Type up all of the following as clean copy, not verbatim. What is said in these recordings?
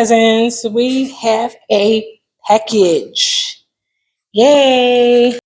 cousins, we have a package. Yay!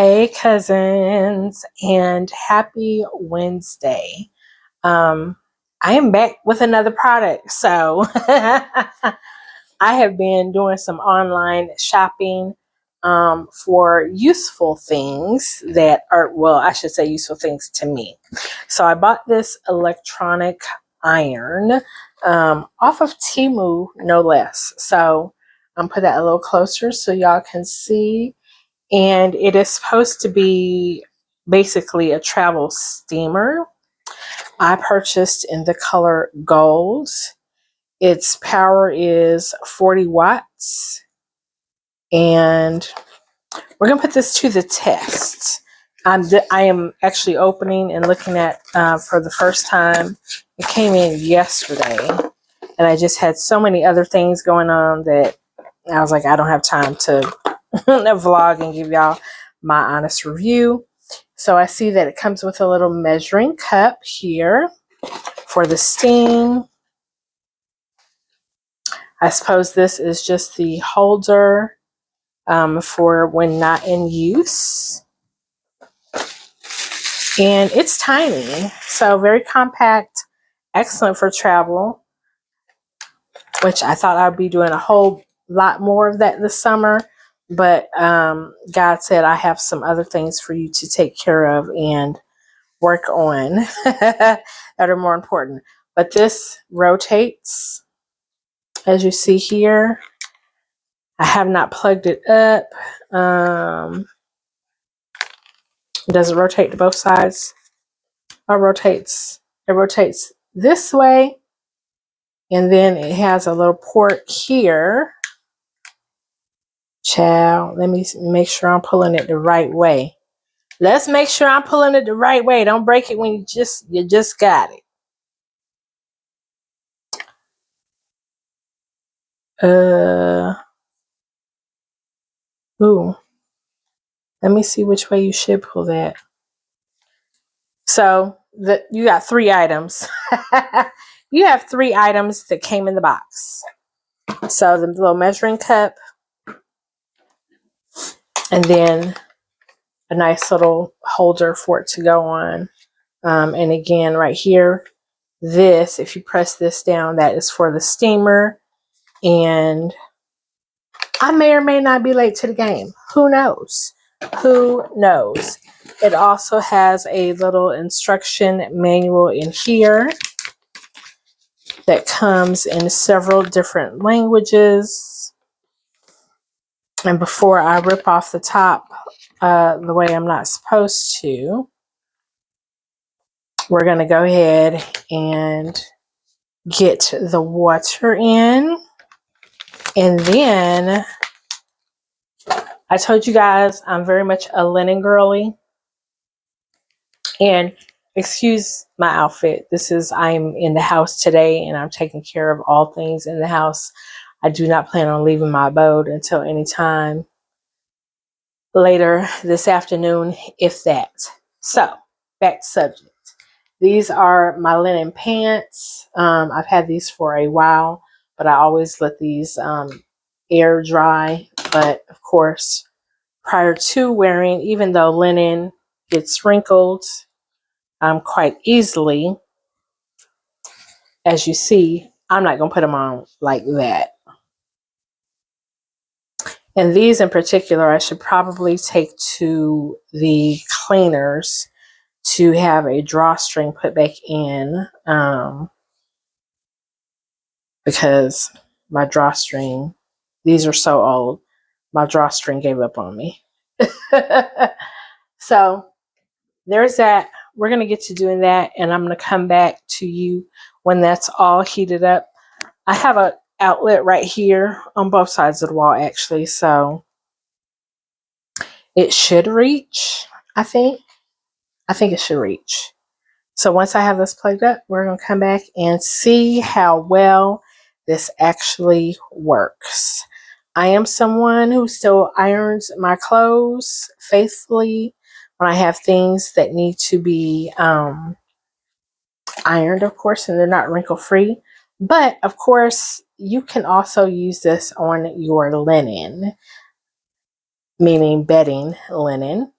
Hey cousins, and happy Wednesday. I am back with another product. So I have been doing some online shopping for useful things that are, well, I should say useful things to me. So I bought this electronic iron off of Temu, no less. So I'm put that a little closer so y'all can see. And it is supposed to be basically a travel steamer. I purchased in the color gold. Its power is 40 watts. And we're going to put this to the test. I am actually opening and looking at for the first time. It came in yesterday. And I just had so many other things going on that I was like, I don't have time to vlog and give y'all my honest review. So I see that it comes with a little measuring cup here for the steam. I suppose this is just the holder for when not in use. And it's tiny, so very compact, excellent for travel, which I thought I'd be doing a whole lot more of that this summer. But God said I have some other things for you to take care of and work on that are more important. But this rotates, as you see here. I have not plugged it up. Does it rotate to both sides? It rotates this way, and then it has a little port here. Child, let me make sure I'm pulling it the right way. Let's make sure I'm pulling it the right way. Don't break it when you just got it. Ooh. Let me see which way you should pull that. So you got 3 items. You have 3 items that came in the box. So the little measuring cup, and then a nice little holder for it to go on. And again, right here, this, if you press this down, that is for the steamer. And I may or may not be late to the game. Who knows? Who knows? It also has a little instruction manual in here that comes in several different languages. And before I rip off the top the way I'm not supposed to, we're going to go ahead and get the water in. And then I told you guys I'm very much a linen girly. And excuse my outfit. I'm in the house today and I'm taking care of all things in the house. I do not plan on leaving my abode until any time later this afternoon, if that. So, back to subject. These are my linen pants. I've had these for a while, but I always let these air dry. But of course, prior to wearing, even though linen gets wrinkled quite easily, as you see, I'm not going to put them on like that. And these in particular, I should probably take to the cleaners to have a drawstring put back in because my drawstring, these are so old, my drawstring gave up on me. So there's that. We're going to get to doing that, and I'm going to come back to you when that's all heated up. I have an outlet right here on both sides of the wall, actually, so it should reach, I think. I think it should reach. So once I have this plugged up, we're going to come back and see how well this actually works. I am someone who still irons my clothes faithfully when I have things that need to be ironed, of course, and they're not wrinkle free. But of course, you can also use this on your linen, meaning bedding linen.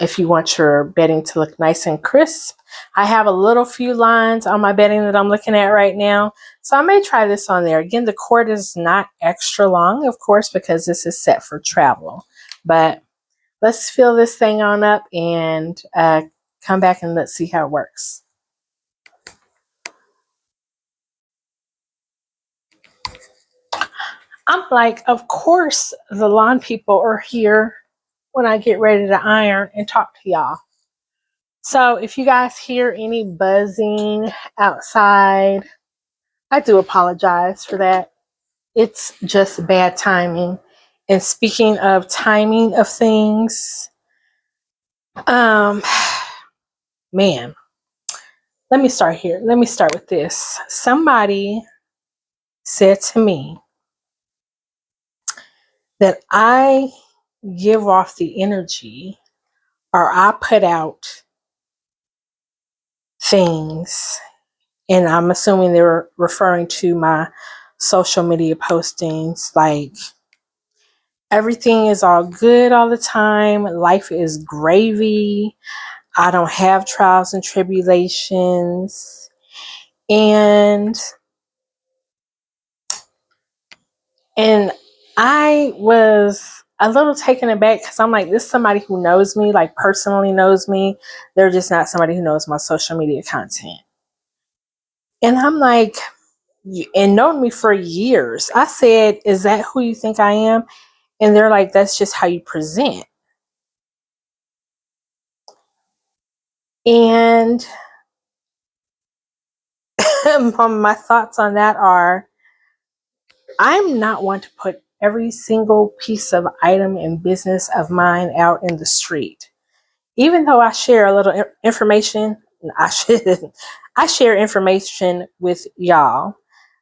If you want your bedding to look nice and crisp, I have a little few lines on my bedding that I'm looking at right now. So I may try this on there. Again, the cord is not extra long, of course, because this is set for travel. But let's fill this thing on up and come back and let's see how it works. I'm like, of course, the lawn people are here when I get ready to iron and talk to y'all. So if you guys hear any buzzing outside, I do apologize for that. It's just bad timing. And speaking of timing of things, man, let me start here. Let me start with this. Somebody said to me that I give off the energy, or I put out things, and I'm assuming they were referring to my social media postings, like everything is all good all the time, life is gravy, I don't have trials and tribulations. And I was a little taken aback because I'm like, this is somebody who knows me, like personally knows me. They're just not somebody who knows my social media content. And I'm like, and known me for years. I said, is that who you think I am? And they're like, that's just how you present. And my thoughts on that are, I'm not one to put every single piece of item and business of mine out in the street. Even though I share a little information, I share information with y'all.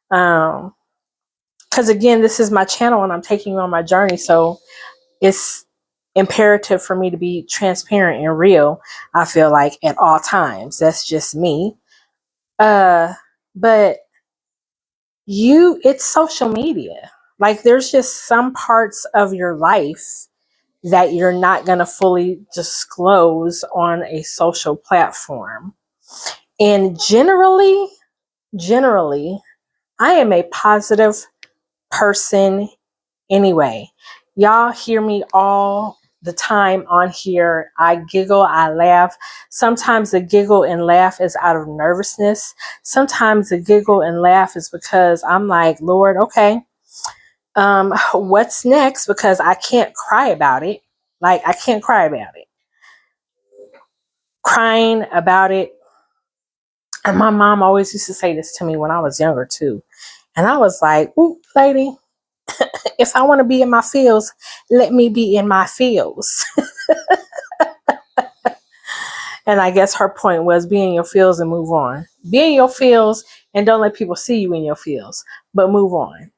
Because again, this is my channel and I'm taking you on my journey. So it's imperative for me to be transparent and real, I feel like, at all times. That's just me. But it's social media. Like there's just some parts of your life that you're not going to fully disclose on a social platform. And generally, I am a positive person anyway. Y'all hear me all the time on here. I giggle, I laugh. Sometimes the giggle and laugh is out of nervousness. Sometimes the giggle and laugh is because I'm like, Lord, okay, what's next? Because I can't cry about it. Like, I can't cry about it. Crying about it. And my mom always used to say this to me when I was younger too. And I was like, ooh, lady, if I want to be in my feels, let me be in my feels. And I guess her point was be in your feels and move on. Be in your feels and don't let people see you in your feels, but move on.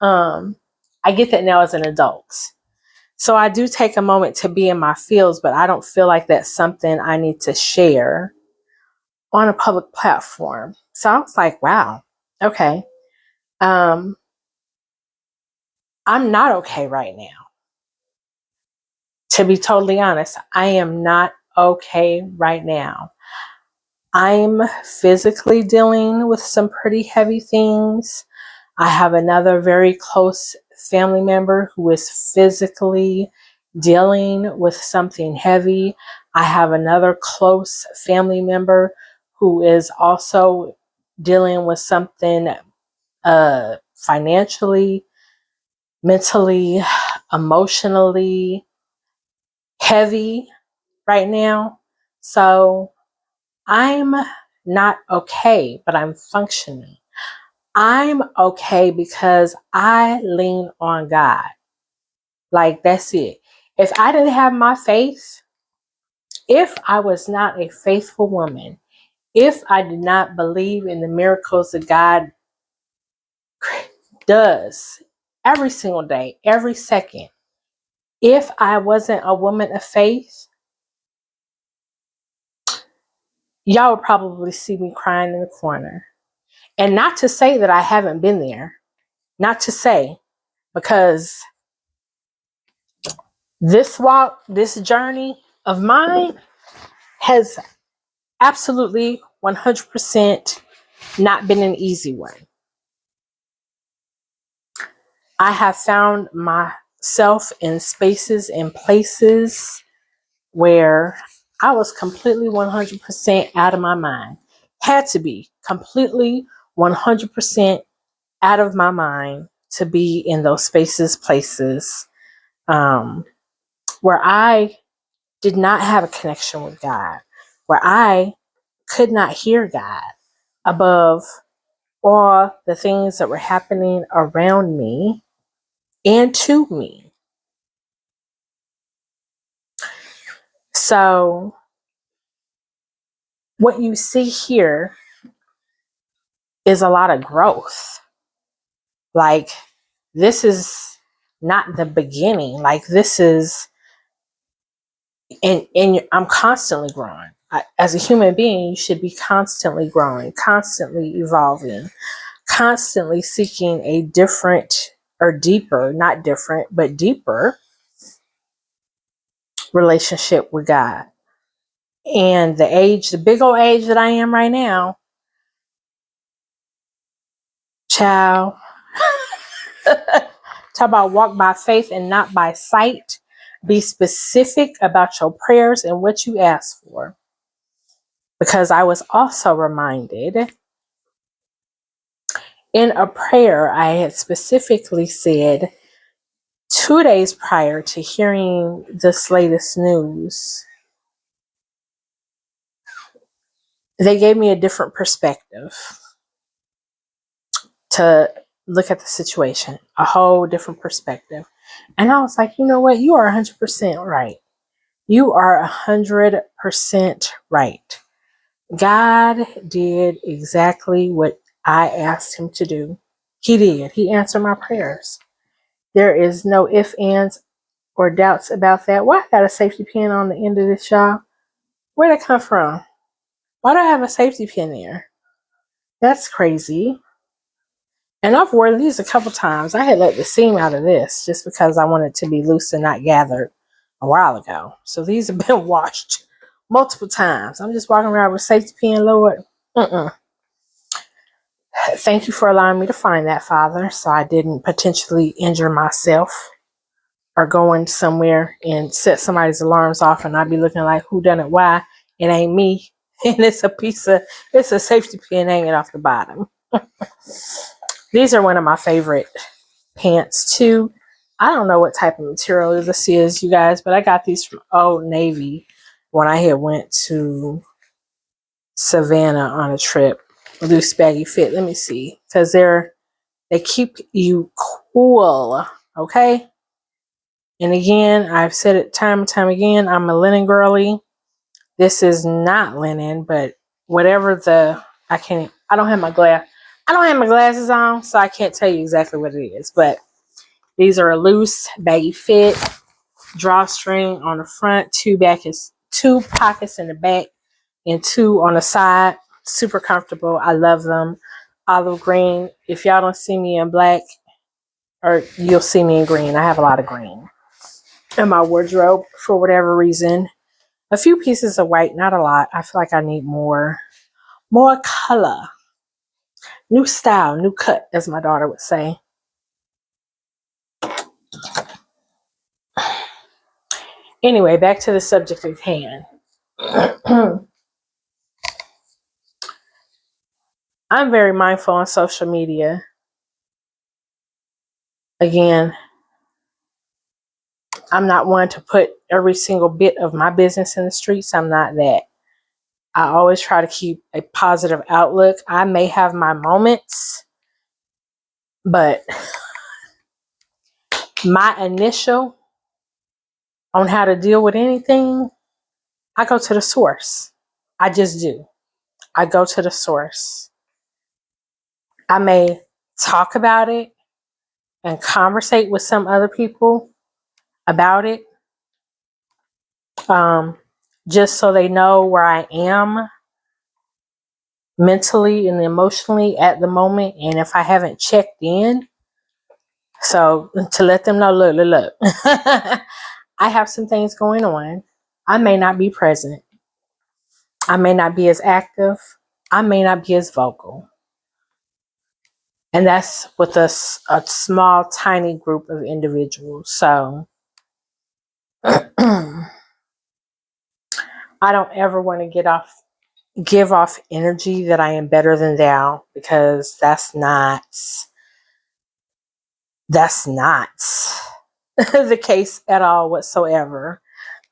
I get that now as an adult. So I do take a moment to be in my feels, but I don't feel like that's something I need to share on a public platform. So I was like, wow, okay. I'm not okay right now. To be totally honest, I am not okay right now. I'm physically dealing with some pretty heavy things. I have another very close family member who is physically dealing with something heavy. I have another close family member who is also dealing with something financially, mentally, emotionally heavy right now. So I'm not okay, but I'm functioning. I'm okay because I lean on God. Like, that's it. If I didn't have my faith, if I was not a faithful woman, if I did not believe in the miracles that God does every single day, every second, if I wasn't a woman of faith, y'all would probably see me crying in the corner. And not to say that I haven't been there, not to say, because This walk, this journey of mine has absolutely 100% not been an easy one. I have found myself in spaces and places where I was completely 100% out of my mind. Had to be completely 100% out of my mind to be in those spaces, places where I did not have a connection with God, where I could not hear God above all the things that were happening around me and to me. So, what you see here is a lot of growth. Like, this is not the beginning. Like, this is, and I'm constantly growing. As a human being, you should be constantly growing, constantly evolving, constantly seeking a different or deeper, not different, but deeper relationship with God. And the big old age that I am right now, child, talk about walk by faith and not by sight. Be specific about your prayers and what you ask for. Because I was also reminded in a prayer, I had specifically said 2 days prior to hearing this latest news, they gave me a different perspective to look at the situation, a whole different perspective. And I was like, you know what? You are 100% right. You are 100% right. God did exactly what I asked him to do. He did. He answered my prayers. There is no ifs, ands, or doubts about that. Why I got a safety pin on the end of this, y'all? Where'd it come from? Why do I have a safety pin there? That's crazy. And I've worn these a couple times. I had let the seam out of this just because I wanted to be loose and not gathered a while ago. So these have been washed multiple times. I'm just walking around with safety pin, Lord. Thank you for allowing me to find that, Father, so I didn't potentially injure myself or going somewhere and set somebody's alarms off and I'd be looking like, who done it? Why? It ain't me. And it's a safety pin hanging off the bottom. These are one of my favorite pants too. I don't know what type of material this is, you guys, but I got these from Old Navy when I had went to Savannah on a trip. Loose baggy fit. Let me see. Because they keep you cool. Okay? And again, I've said it time and time again, I'm a linen girly. This is not linen, but whatever I don't have my glasses on, so I can't tell you exactly what it is. But these are a loose, baggy fit, drawstring on the front, two pockets in the back, and two on the side. Super comfortable. I love them. Olive green. If y'all don't see me in black, or you'll see me in green. I have a lot of green in my wardrobe for whatever reason. A few pieces of white, not a lot. I feel like I need more color. New style, new cut, as my daughter would say. Anyway, back to the subject at hand. I'm very mindful on social media. Again, I'm not one to put every single bit of my business in the streets. I'm not that. I always try to keep a positive outlook. I may have my moments, but my initial on how to deal with anything, I go to the source. I just do. I go to the source. I may talk about it and conversate with some other people about it, just so they know where I am mentally and emotionally at the moment. And if I haven't checked in, so to let them know, look. I have some things going on. I may not be present. I may not be as active. I may not be as vocal. And that's with a small, tiny group of individuals. So I don't ever want to give off energy that I am better than thou, because that's not the case at all whatsoever.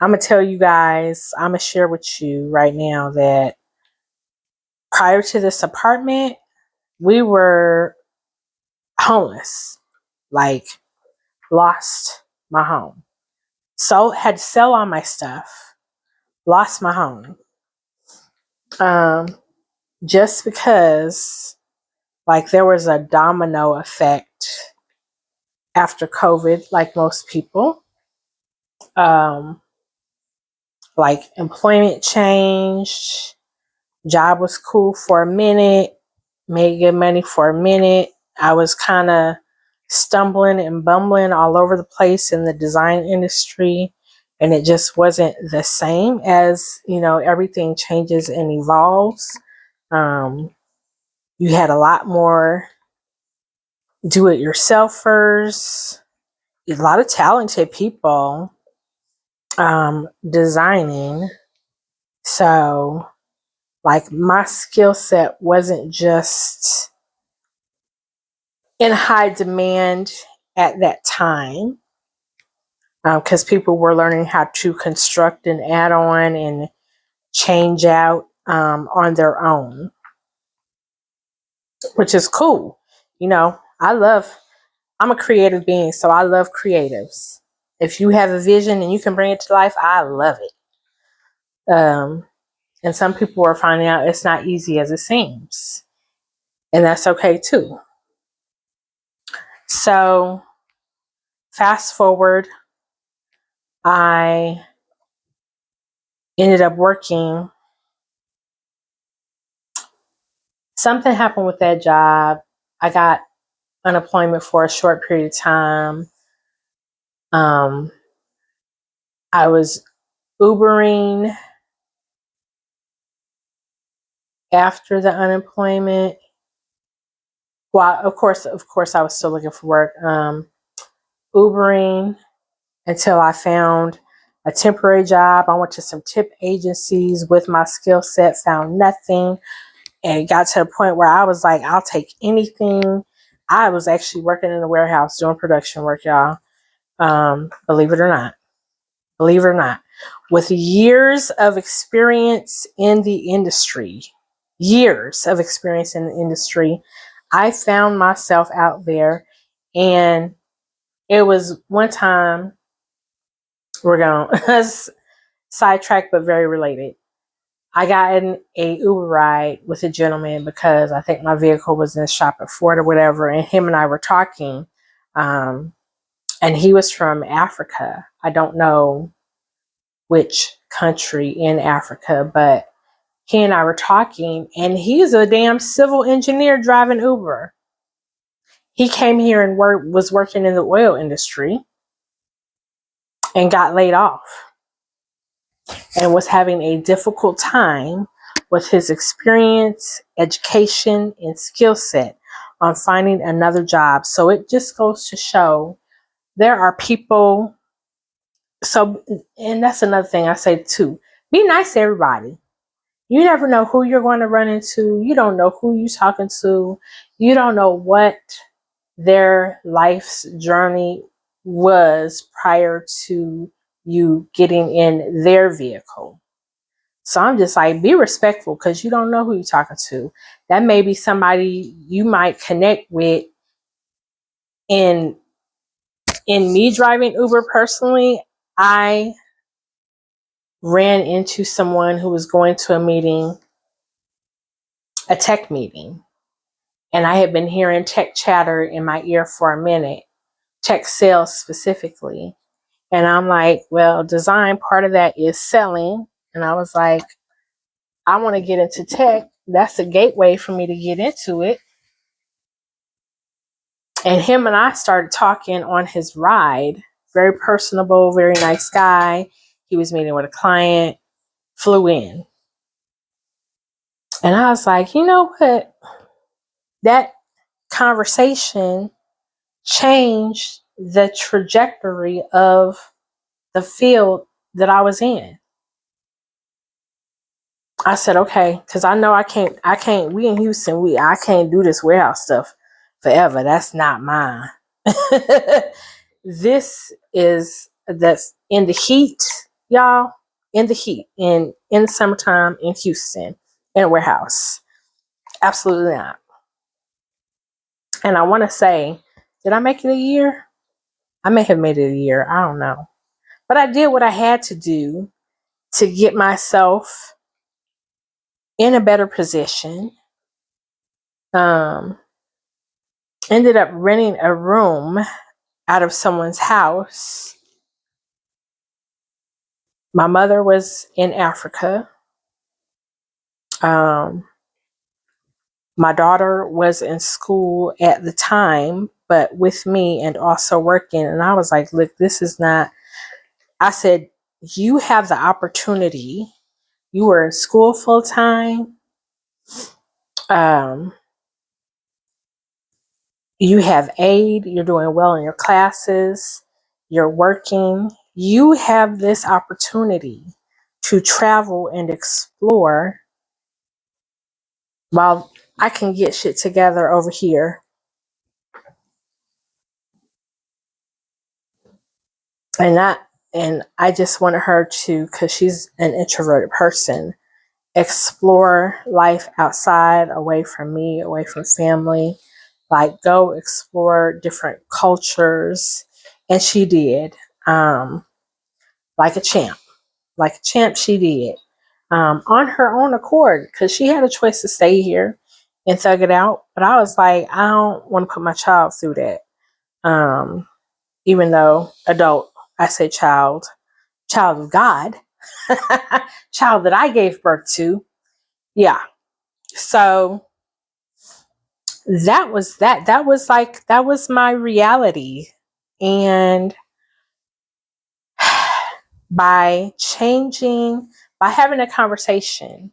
I'm going to tell you guys, I'm going to share with you right now that prior to this apartment, we were homeless, like lost my home. So had to sell all my stuff, lost my home. Just because like there was a domino effect after COVID, like most people. Um, like employment changed, job was cool for a minute, made good money for a minute. I was kind of stumbling and bumbling all over the place in the design industry, and it just wasn't the same as, everything changes and evolves. You had a lot more do-it-yourselfers, a lot of talented people designing. So like my skill set wasn't just in high demand at that time, because people were learning how to construct and add on and change out on their own, which is cool. I'm a creative being, so I love creatives. If you have a vision and you can bring it to life, I love it. And some people are finding out it's not easy as it seems, and that's okay too. So fast forward, I ended up working. Something happened with that job. I got unemployment for a short period of time. I was Ubering after the unemployment. Well, of course, I was still looking for work. Ubering until I found a temporary job. I went to some tip agencies with my skill set, found nothing, and it got to a point where I was like, I'll take anything. I was actually working in the warehouse doing production work, y'all. Believe it or not. Believe it or not. With years of experience in the industry, I found myself out there. And it was one time, we're going sidetrack, but very related. I got in a Uber ride with a gentleman because I think my vehicle was in the shop at Ford or whatever, and him and I were talking. And he was from Africa. I don't know which country in Africa, but he and I were talking, and he's a damn civil engineer driving Uber. He came here and was working in the oil industry and got laid off and was having a difficult time with his experience, education, and skill set on finding another job. So it just goes to show there are people. So, and that's another thing I say too. Be nice to everybody. You never know who you're going to run into. You don't know who you're talking to. You don't know what their life's journey was prior to you getting in their vehicle. So I'm just like, be respectful, because you don't know who you're talking to. That may be somebody you might connect with. In me driving Uber personally, I ran into someone who was going to a tech meeting. And I had been hearing tech chatter in my ear for a minute, tech sales specifically. And I'm like, well, design, part of that is selling. And I was like, I want to get into tech. That's a gateway for me to get into it. And him and I started talking on his ride. very personable, very nice guy. He was meeting with a client, flew in. And I was like, you know what? That conversation changed the trajectory of the field that I was in. I said, okay, because I know I can't, we in Houston, I can't do this warehouse stuff forever. That's not mine. That's in the heat, y'all, in the heat, in the summertime in Houston, in a warehouse. Absolutely not. And I want to say, did I make it a year? I may have made it a year. I don't know. But I did what I had to do to get myself in a better position. Ended up renting a room out of someone's house. My mother was in Africa. My daughter was in school at the time, but with me and also working. And I was like, look, this is not, I said, you have the opportunity. You were in school full time. You have aid. You're doing well in your classes. You're working. You have this opportunity to travel and explore while I can get shit together over here. And I just wanted her to, because she's an introverted person, explore life outside, away from me, away from family, like go explore different cultures. And she did. Like a champ. Like a champ, she did. On her own accord, because she had a choice to stay here and thug it out. But I was like, I don't want to put my child through that. Even though adult, I say child of God, child that I gave birth to. Yeah. So that was that. That was my reality. And by having a conversation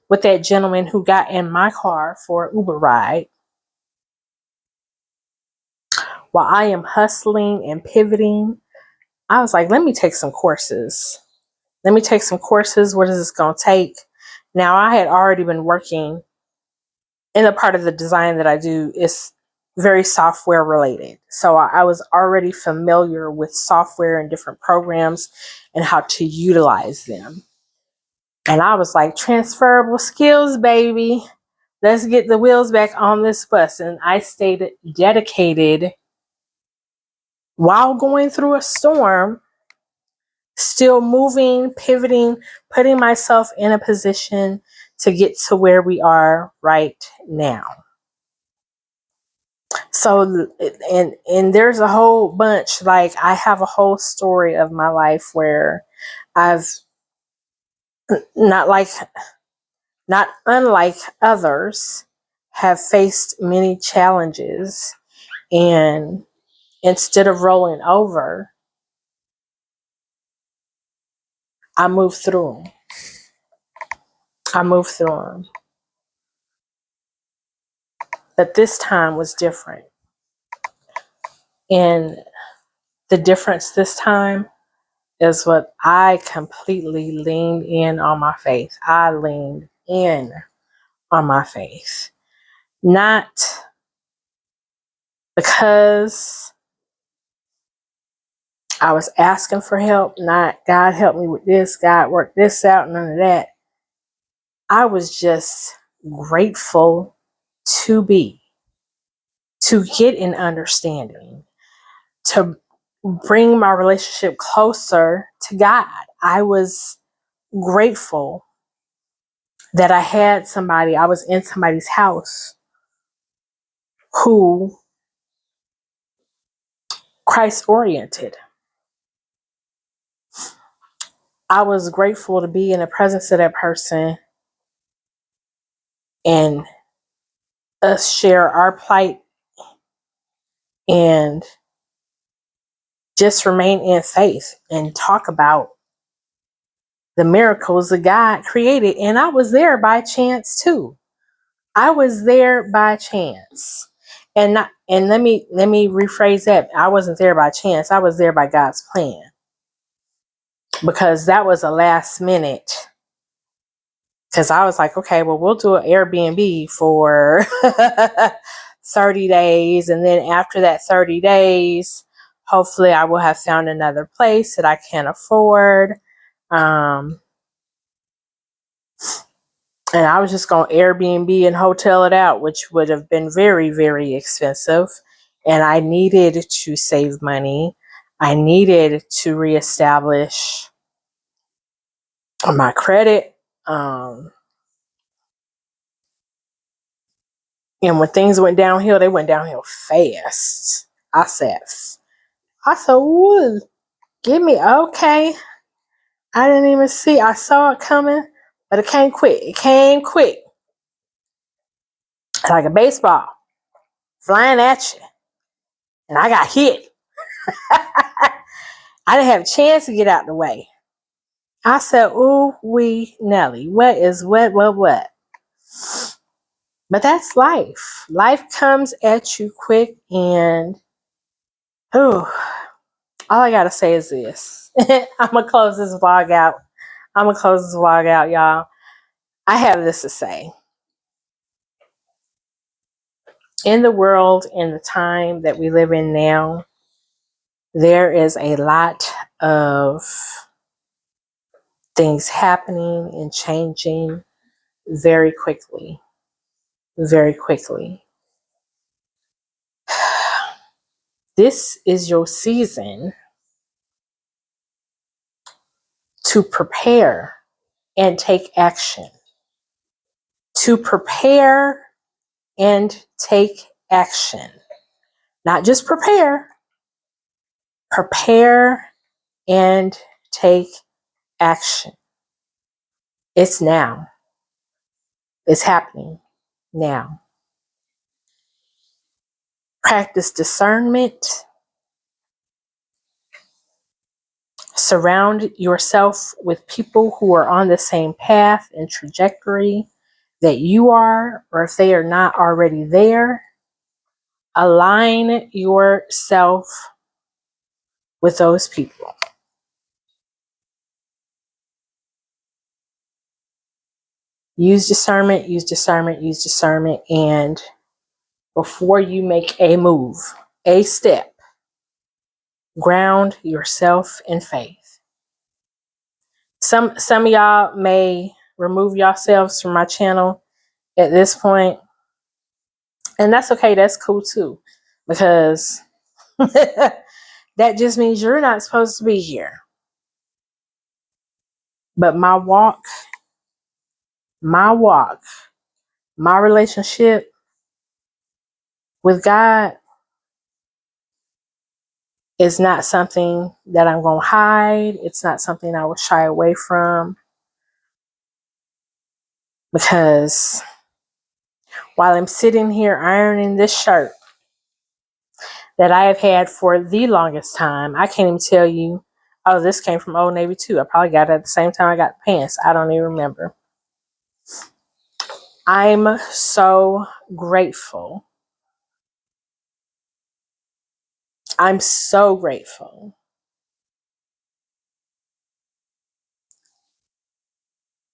with that gentleman who got in my car for an Uber ride, while I am hustling and pivoting, I was like, let me take some courses. Let me take some courses. What is this going to take? Now, I had already been working in the part of the design that I do is very software related. So I was already familiar with software and different programs and how to utilize them. And I was like, transferable skills, baby. Let's get the wheels back on this bus. And I stayed dedicated while going through a storm, still moving, pivoting, putting myself in a position to get to where we are right now. So, and there's a whole bunch, like I have a whole story of my life where I've not like, not unlike others, have faced many challenges, and instead of rolling over, I moved through them. I moved through them. But this time was different. And the difference this time is what I completely leaned in on my faith. I leaned in on my faith. Not because I was asking for help, not God help me with this, God work this out, none of that. I was just grateful to get an understanding, to bring my relationship closer to God. I was grateful that I was in somebody's house who Christ oriented. I was grateful to be in the presence of that person and us share our plight and just remain in faith and talk about the miracles that God created. And I was there by chance too. I was there by chance. And let me rephrase that. I wasn't there by chance. I was there by God's plan. Because that was a last minute. Because I was like, okay, well, we'll do an Airbnb for 30 days. And then after that 30 days, hopefully I will have found another place that I can afford. And I was just going to Airbnb and hotel it out, which would have been very, very expensive. And I needed to save money. I needed to reestablish my credit. And when things went downhill, they went downhill fast. I said, ooh, give me, okay. I didn't even see. I saw it coming, but it came quick. It came quick. Like a baseball flying at you. And I got hit. I didn't have a chance to get out the way. I said, ooh, wee, Nelly, what? But that's life. Life comes at you quick, and all I got to say is this. I'm going to close this vlog out. Y'all. I have this to say. In the world, in the time that we live in now, there is a lot of things happening and changing very quickly. Very quickly. This is your season to prepare and take action. To prepare and take action. Not just prepare. Prepare and take action. It's now. It's happening now. Practice discernment. Surround yourself with people who are on the same path and trajectory that you are, or if they are not already there, align yourself with those people. Use discernment, and before you make a move, a step, ground yourself in faith. Some of y'all may remove yourselves from my channel at this point, and that's okay. That's cool too, because that just means you're not supposed to be here. But my walk, my relationship with God is not something that I'm going to hide. It's not something I will shy away from, because while I'm sitting here ironing this shirt that I have had for the longest time, I can't even tell you, oh, this came from Old Navy too. I probably got it at the same time I got the pants. I don't even remember. I'm so grateful. I'm so grateful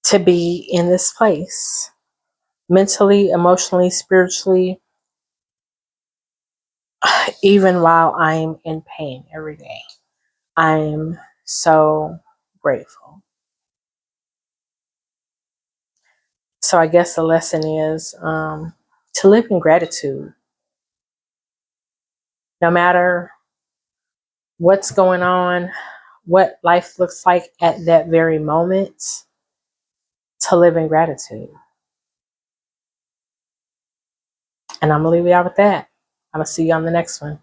to be in this place, mentally, emotionally, spiritually, even while I'm in pain every day. I'm so grateful. So I guess the lesson is to live in gratitude. No matter what's going on, what life looks like at that very moment, to live in gratitude. And I'm going to leave you out with that. I'm going to see you on the next one.